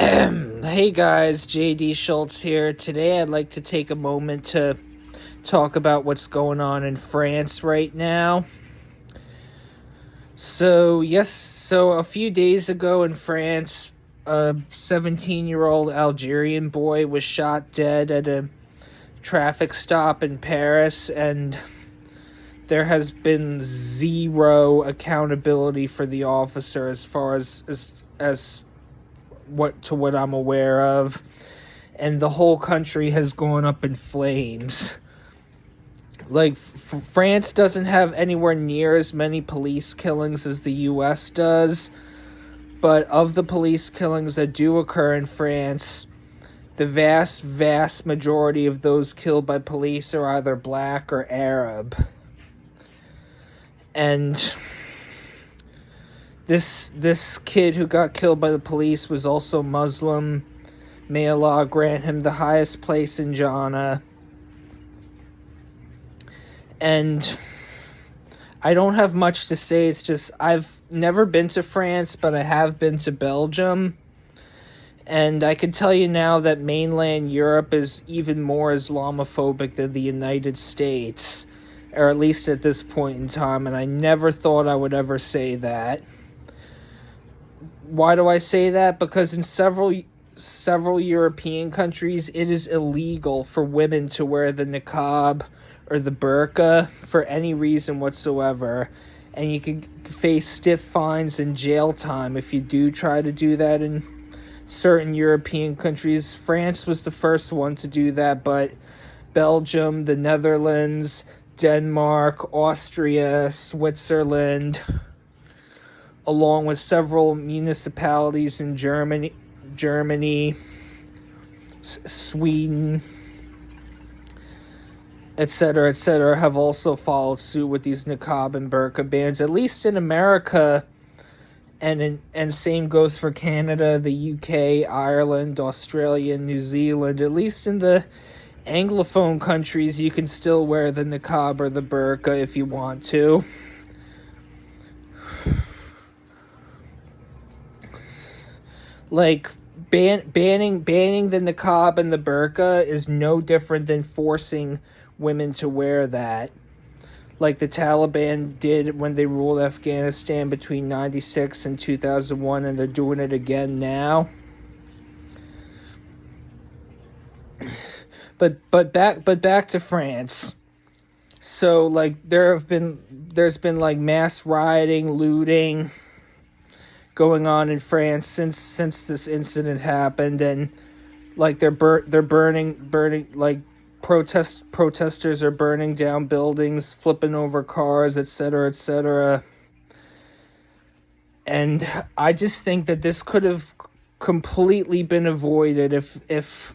Hey guys, JD Schultz here. Today I'd like to take a moment to talk about what's going on in France right now. So a few days ago in France, a 17-year-old Algerian boy was shot dead at a traffic stop in Paris, and there has been zero accountability for the officer as far as what I'm aware of, and the whole country has gone up in flames. Like, France doesn't have anywhere near as many police killings as the US does, but of the police killings that do occur in France, the vast majority of those killed by police are either black or Arab. And this kid who got killed by the police was also Muslim. May Allah grant him the highest place in Jannah. And I don't have much to say. It's just I've never been to France, but I have been to Belgium. And I can tell you now that mainland Europe is even more Islamophobic than the United States, or at least at this point in time, and I never thought I would ever say that. Why do I say that? Because in several European countries, it is illegal for women to wear the niqab or the burqa for any reason whatsoever, and you can face stiff fines and jail time if you do try to do that in certain European countries. France was the first one to do that, but Belgium, the Netherlands, Denmark, Austria, Switzerland, along with several municipalities in Germany, Sweden, etc., have also followed suit with these niqab and burqa bans. At least in America, and same goes for Canada, the UK, Ireland, Australia, New Zealand. At least in the Anglophone countries, you can still wear the niqab or the burqa if you want to. Like, banning the niqab and the burqa is no different than forcing women to wear that, like the Taliban did when they ruled Afghanistan between 1996 and 2001, and they're doing it again now. But back to France. So, like, there's been like mass rioting, looting going on in France since this incident happened, and like they're burning, like protesters are burning down buildings, flipping over cars, etc. And I just think that this could have completely been avoided if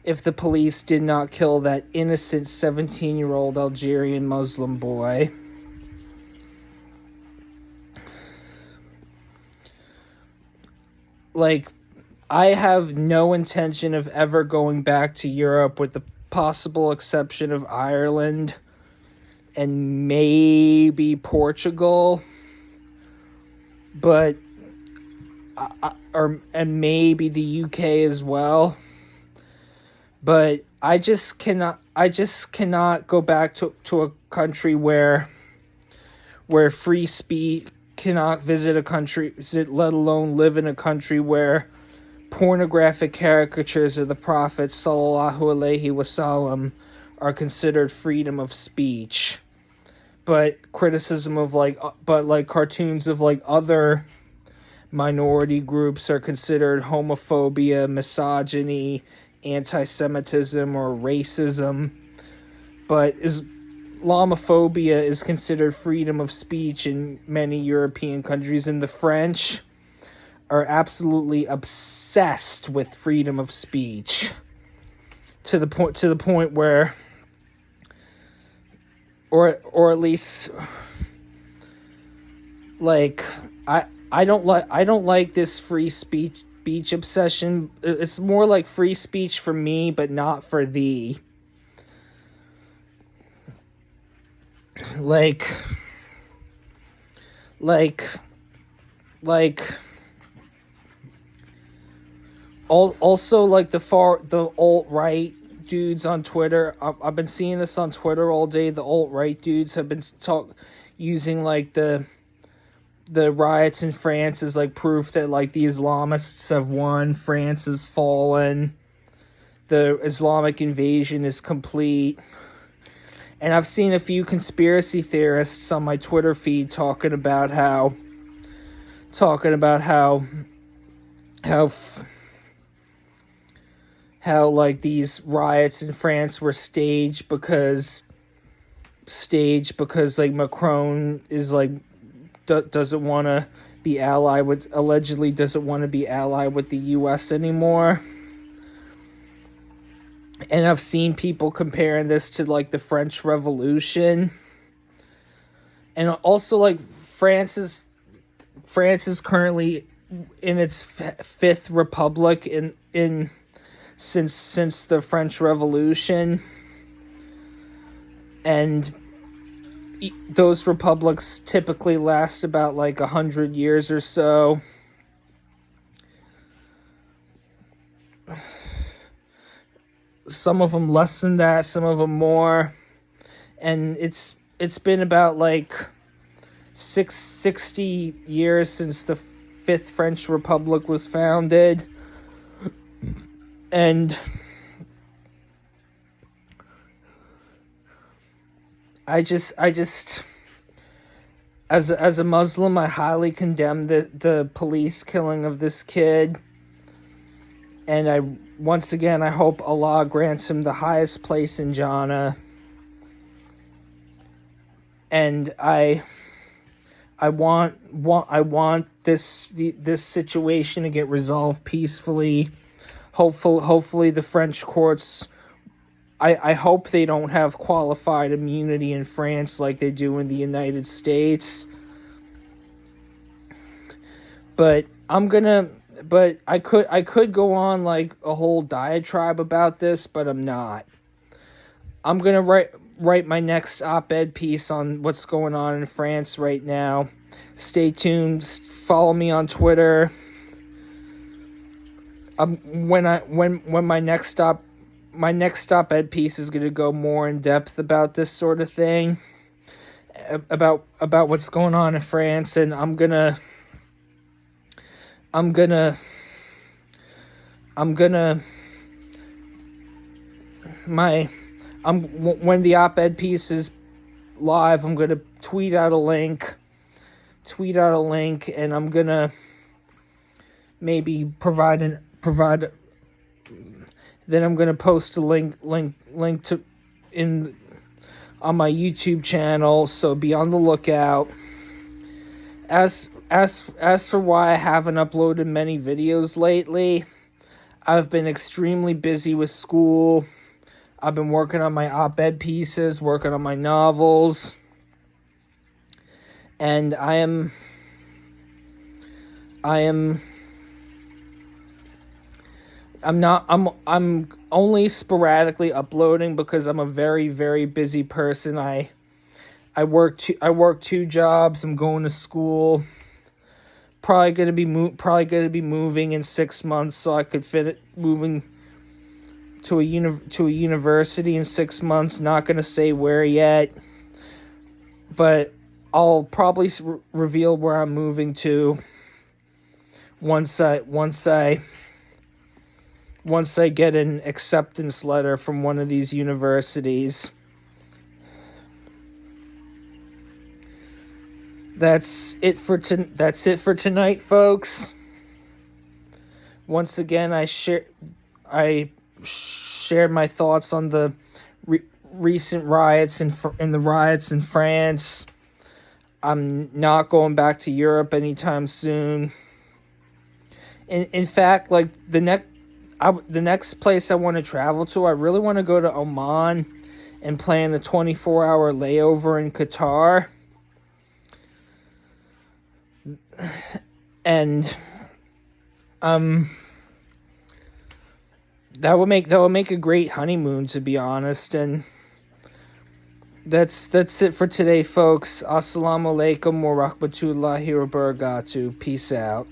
the police did not kill that innocent 17-year-old Algerian Muslim boy. Like, I have no intention of ever going back to Europe, with the possible exception of Ireland and maybe Portugal, but and maybe the UK as well. But I just cannot go back to a country where free speech, cannot visit a country, let alone live in a country where pornographic caricatures of the Prophet sallallahu alaihi wasallam are considered freedom of speech, but criticism of cartoons of like other minority groups are considered homophobia, misogyny, anti-Semitism, or racism. But Islamophobia is considered freedom of speech in many European countries, and the French are absolutely obsessed with freedom of speech to the point where, or at least, like, I don't like this free speech obsession. It's more like free speech for me, but not for thee. Like Also, like the alt-right dudes on Twitter. I've been seeing this on Twitter all day. The alt-right dudes have been using like the riots in France as like proof that like the Islamists have won, France has fallen, the Islamic invasion is complete. And I've seen a few conspiracy theorists on my Twitter feed talking about how like these riots in France were staged because like Macron is like doesn't want to be allegedly doesn't want to be allied with the US anymore. And I've seen people comparing this to like the French Revolution. And also like France is currently in its fifth republic since the French Revolution. And those republics typically last about like 100 years or so. Some of them less than that, some of them more. And it's been about like 60 years since the Fifth French Republic was founded. And I just as a Muslim, I highly condemn the police killing of this kid. And I hope Allah grants him the highest place in Jannah. And I want this situation to get resolved peacefully. Hopefully the French courts, I hope they don't have qualified immunity in France like they do in the United States. But I could go on like a whole diatribe about this, but I'm not. I'm gonna write my next op-ed piece on what's going on in France right now. Stay tuned. Follow me on Twitter. When my next op-ed piece is gonna go more in depth about this sort of thing, about what's going on in France, and when the op-ed piece is live, I'm gonna tweet out a link, and I'm gonna maybe then I'm gonna post a link to on my YouTube channel, so be on the lookout. As for why I haven't uploaded many videos lately, I've been extremely busy with school. I've been working on my op-ed pieces, working on my novels, and I'm only sporadically uploading because I'm a very, very busy person. I work 2 jobs. I'm going to school. Probably gonna be moving in 6 months, so I could fit it moving to a university in 6 months. Not gonna say where yet, but I'll probably reveal where I'm moving to once I get an acceptance letter from one of these universities. That's it for tonight, folks. Once again, I shared my thoughts on the recent riots in the riots in France. I'm not going back to Europe anytime soon. In fact, like the next place I want to travel to, I really want to go to Oman and plan a 24-hour layover in Qatar. And that would make a great honeymoon, to be honest. And that's it for today, folks. Assalamu alaikum wa rahmatullahi wa barakatuh. Peace out.